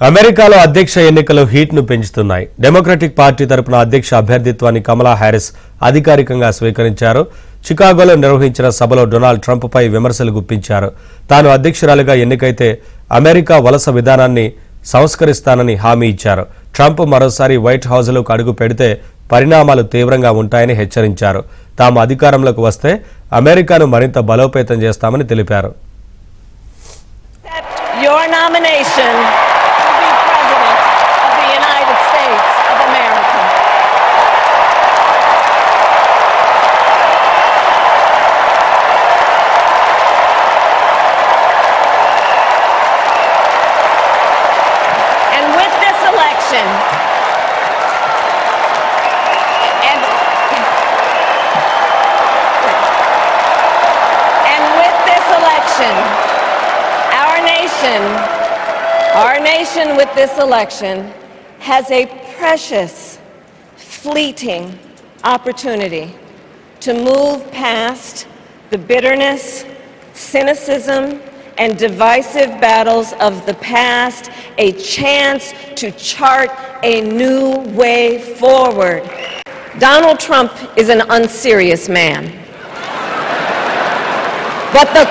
అమెరికాలో అధ్యక్ష ఎన్నికలు హీట్ను పెంచుతున్నాయి. డెమోక్రటిక్ పార్టీ తరపున అధ్యక్ష అభ్యర్థిత్వాన్ని కమలా హ్యారిస్ అధికారికంగా స్వీకరించారు. చికాగోలో నిర్వహించిన సభలో డొనాల్డ్ ట్రంప్పై విమర్శలు గుప్పించారు. తాను అధ్యక్షురాలిగా ఎన్నికైతే అమెరికా వలస విధానాన్ని సంస్కరిస్తానని హామీ ఇచ్చారు. ట్రంప్ మరోసారి వైట్ హౌస్లోకి అడుగు పెడితే పరిణామాలు తీవ్రంగా ఉంటాయని హెచ్చరించారు. తాము అధికారంలోకి వస్తే అమెరికాను మరింత బలోపేతం చేస్తామని తెలిపారు. Your nomination to be President of the United States of America. And with this election, Our nation with this election has a precious, fleeting opportunity to move past the bitterness, cynicism, and divisive battles of the past, a chance to chart a new way forward. Donald Trump is an unserious man. But the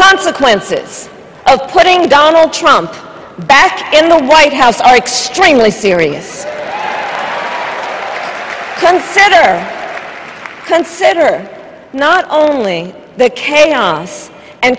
consequences of putting Donald Trump back in the White House are extremely serious. Consider not only the chaos and